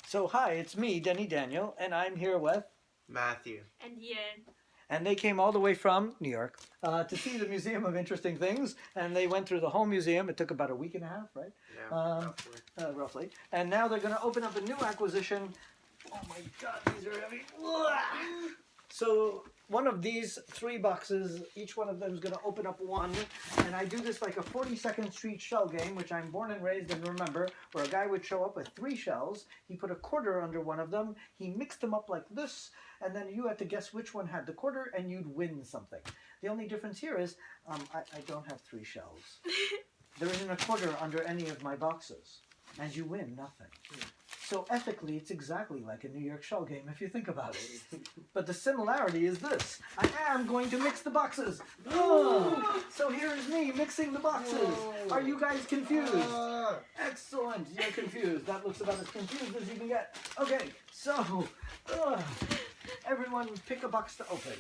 So hi, it's me, Denny Daniel, and I'm here with Matthew. And Ian. and they came all the way from New York to see the Museum of Interesting Things, and they went through the whole museum. It took about a week and a half, right? Yeah, Roughly. And now they're going to open up a new acquisition. Oh my God, these are heavy. So one of these 3 boxes, each one of them is going to open up one, and I do this like a 42nd Street shell game, which I'm born and raised and remember, where a guy would show up with 3 shells, he put a quarter under one of them, he mixed them up like this, and then you had to guess which one had the quarter, and you'd win something. The only difference here is I don't have 3 shells. There isn't a quarter under any of my boxes, and you win nothing. So ethically, it's exactly like a New York shell game if you think about it. But the similarity is this. I am going to mix the boxes. Oh, so here is me mixing the boxes. Are you guys confused? Excellent. You're confused. That looks about as confused as you can get. Okay, so everyone pick a box to open.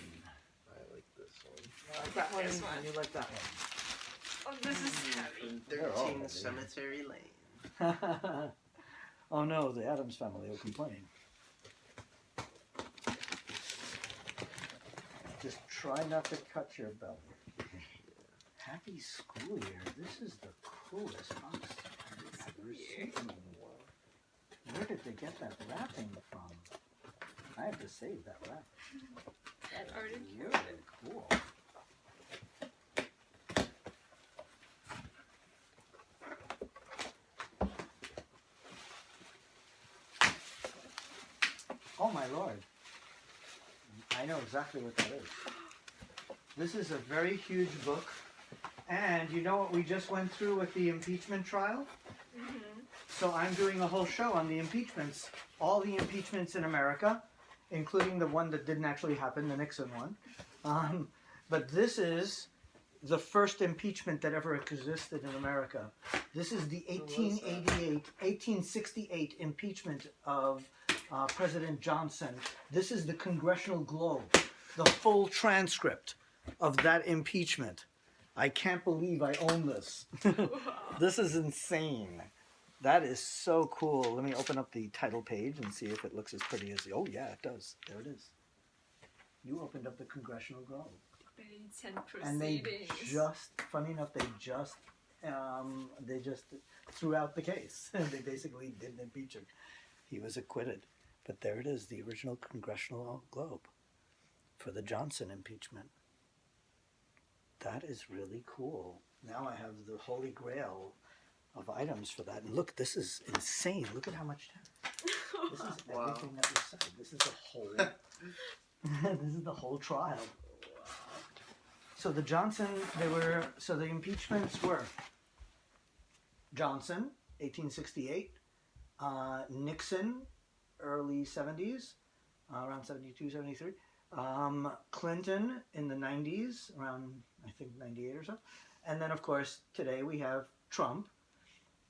I like this one. You like that one, This one. and you like that one. Oh, this is heavy. They're all 13 heavy. Cemetery Lane. Oh no, the Addams family will complain. Just try not to cut your belly. Happy school year. This is the coolest box I've ever seen. Where did they get that wrapping from? I have to save that wrap. That Already is really cool. Oh my lord. I know exactly what that is. This is a very huge book. And you know what we just went through with the impeachment trial? Mm-hmm. So I'm doing a whole show on the impeachments. All the impeachments in America, including the one that didn't actually happen, the Nixon one. But this is the first impeachment that ever existed in America. This is the 1868 impeachment of President Johnson. This is the Congressional Globe, the full transcript of that impeachment. I can't believe I own this. This is insane. That is so cool. Let me open up the title page and see if it looks as pretty as oh yeah, it does. There it is. You opened up the Congressional Globe. Debates and And they proceedings. just, funny enough, they just threw out the case. They basically didn't impeach him. He was acquitted. But there it is, the original Congressional Globe for the Johnson impeachment. That is really cool. Now I have the holy grail of items for that. And look, this is insane. Look at how much this is Wow. everything that was said. This is the whole this is the whole trial. So the the impeachments were Johnson, 1868, Nixon, early 70s, around 72, 73, Clinton in the 90s, around I think 98 or so, and then of course today we have Trump.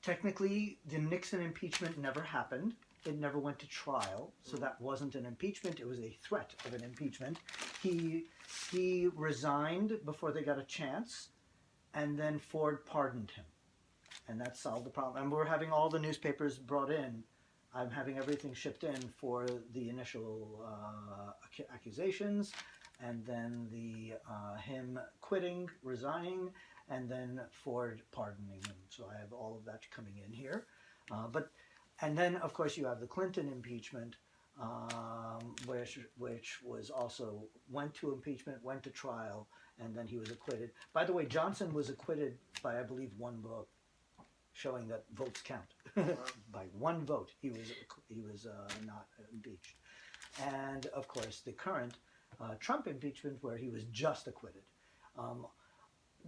Technically, the Nixon impeachment never happened. It never went to trial, so that wasn't an impeachment. It was a threat of an impeachment. He resigned before they got a chance, and then Ford pardoned him, and that solved the problem. And we're having all the newspapers brought in. I'm having everything shipped in for the initial accusations, and then the him quitting, resigning, and then Ford pardoning him. So I have all of that coming in here, and then of course you have the Clinton impeachment, which was also went to impeachment, went to trial, and then he was acquitted. By the way, Johnson was acquitted by I believe 1 vote, showing that votes count. By 1 vote, he was not impeached. And of course, the current Trump impeachment, where he was just acquitted.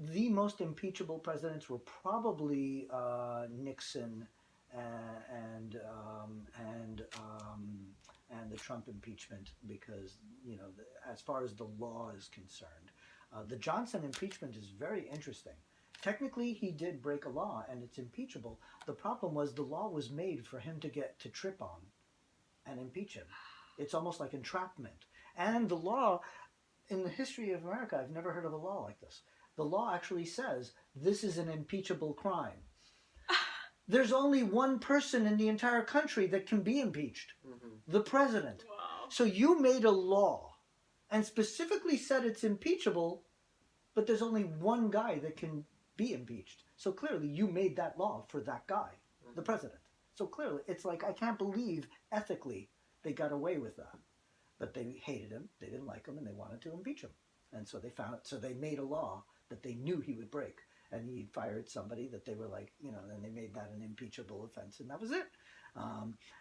The most impeachable presidents were probably Nixon and the Trump impeachment, because as far as the law is concerned, the Johnson impeachment is very interesting. Technically, he did break a law, and it's impeachable. The problem was the law was made for him to trip on and impeach him. It's almost like entrapment. And the law, in the history of America, I've never heard of a law like this. The law actually says this is an impeachable crime. There's only one person in the entire country that can be impeached, the president. Wow. So you made a law and specifically said it's impeachable, but there's only one guy that can be impeached. So clearly you made that law for that guy, the president. So clearly it's like, I can't believe ethically they got away with that. But they hated him, they didn't like him, and they wanted to impeach him. And so they made a law that they knew he would break. And he fired somebody that they were like, then they made that an impeachable offense, and that was it.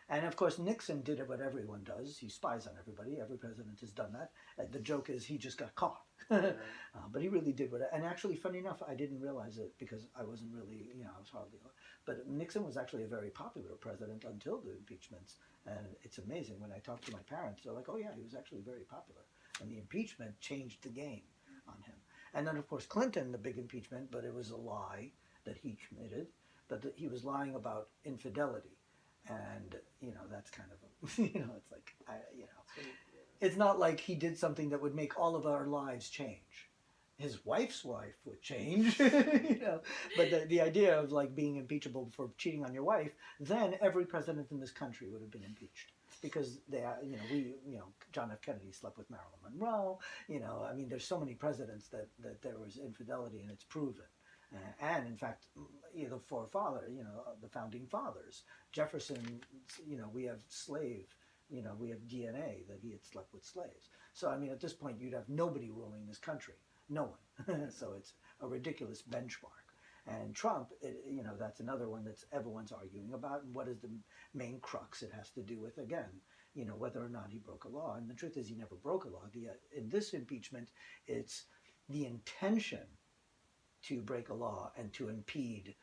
And of course, Nixon did what everyone does. He spies on everybody. Every president has done that. The joke is he just got caught. But he really did and actually, funny enough, I didn't realize it because I wasn't really, I was hardly, but Nixon was actually a very popular president until the impeachments. And it's amazing when I talk to my parents, they're like, oh yeah, he was actually very popular. And the impeachment changed the game on him. And then, of course, Clinton, the big impeachment, but it was a lie that he committed, but he was lying about infidelity. And, that's kind of, it's like, it's not like he did something that would make all of our lives change. His wife's life would change, but the idea of like being impeachable for cheating on your wife, then every president in this country would have been impeached. Because John F. Kennedy slept with Marilyn Monroe. There's so many presidents that there was infidelity, and it's proven. And in fact, the forefather, the founding fathers, Jefferson, we have we have DNA that he had slept with slaves. So at this point, you'd have nobody ruling this country, no one. So it's a ridiculous benchmark. And Trump, that's another one that's everyone's arguing about. And what is the main crux it has to do with, again, whether or not he broke a law. And the truth is he never broke a law. In this impeachment, it's the intention to break a law and to impede,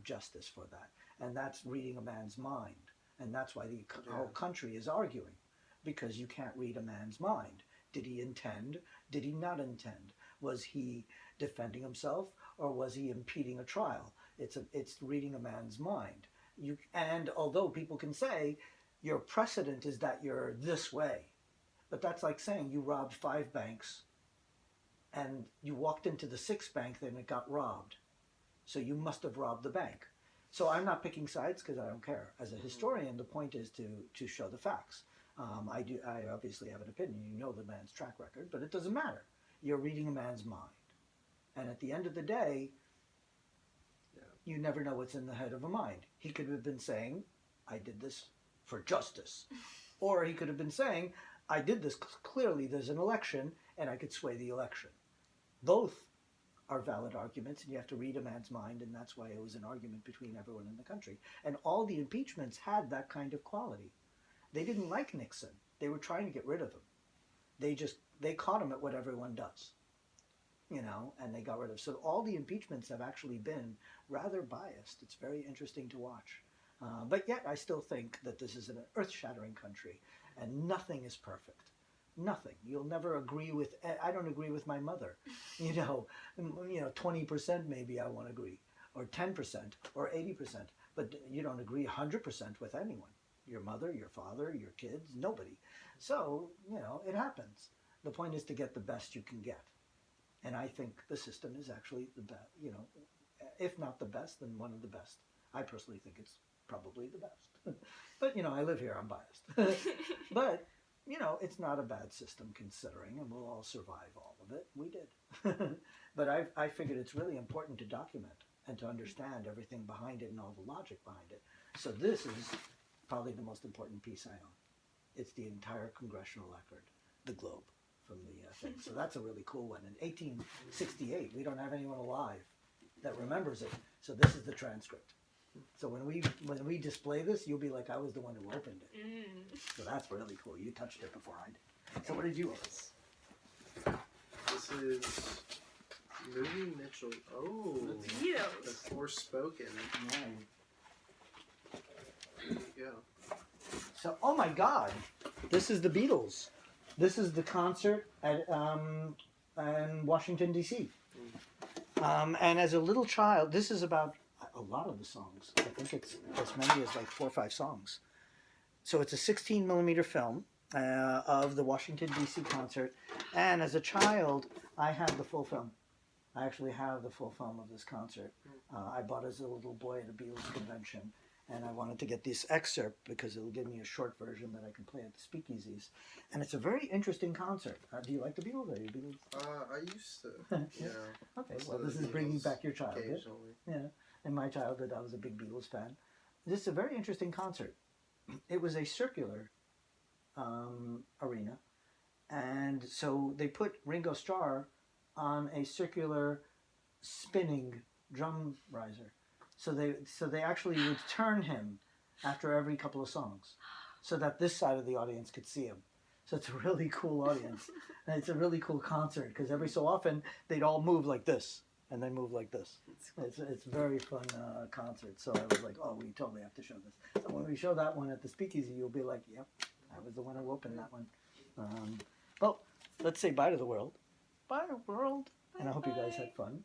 justice for that. And that's reading a man's mind. And that's why the whole country is arguing, because you can't read a man's mind. Did he intend? Did he not intend? Was he defending himself, or was he impeding a trial? It's reading a man's mind. And although people can say your precedent is that you're this way, but that's like saying you robbed 5 banks and you walked into the 6th bank, then it got robbed. So you must have robbed the bank. So I'm not picking sides because I don't care. As a historian, the point is to show the facts. I obviously have an opinion. You know the man's track record, but it doesn't matter. You're reading a man's mind. And at the end of the day, you never know what's in the head of a mind. He could have been saying, I did this for justice. Or he could have been saying, I did this, clearly there's an election, and I could sway the election. Both are valid arguments, and you have to read a man's mind, and that's why it was an argument between everyone in the country. And all the impeachments had that kind of quality. They didn't like Nixon. They were trying to get rid of him. They caught him at what everyone does, and they got rid of him. So all the impeachments have actually been rather biased. It's very interesting to watch. But yet I still think that this is an earth-shattering country, and nothing is perfect. Nothing. You'll never agree with, I don't agree with my mother. 20% maybe I won't agree, or 10%, or 80%, but you don't agree 100% with anyone. Your mother, your father, your kids, nobody. So, it happens. The point is to get the best you can get. And I think the system is actually the best, if not the best, then one of the best. I personally think it's probably the best. But, I live here, I'm biased. But, it's not a bad system considering, and we'll all survive all of it. We did. But I figured it's really important to document and to understand everything behind it and all the logic behind it. So this is probably the most important piece I own. It's the entire congressional record, the globe from the thing. So that's a really cool one. In 1868, we don't have anyone alive that remembers it. So this is the transcript. So when we display this, you'll be like, I was the one who opened it. So that's really cool. You touched it before I did. So what did you open? This is Movie Mitchell. Oh, Beatles. the Forspoken. There you go. So, oh my God, this is the Beatles. This is the concert at in Washington, D.C. And as a little child, this is about a lot of the songs. I think it's as many as like 4 or 5 songs. So it's a 16 millimeter film of the Washington, D.C. concert. And as a child, I had the full film. I actually have the full film of this concert. I bought it as a little boy at a Beatles convention, and I wanted to get this excerpt because it'll give me a short version that I can play at the speakeasies. And it's a very interesting concert. Do you like the Beatles? Are you Beatles? I used to. Yeah. Okay, Listen well, to this the is bringing Beatles back your childhood. Occasionally. Yeah, in my childhood, I was a big Beatles fan. This is a very interesting concert. It was a circular arena, and so they put Ringo Starr on a circular spinning drum riser. So they actually would turn him after every couple of songs, so that this side of the audience could see him. So it's a really cool audience, and it's a really cool concert because every so often they'd all move like this and then move like this. It's a very fun concert. So I was like, oh, we totally have to show this. So when we show that one at the speakeasy, you'll be like, yep, I was the one who opened that one. Well, let's say bye to the world. Bye, world. And I hope you guys had fun.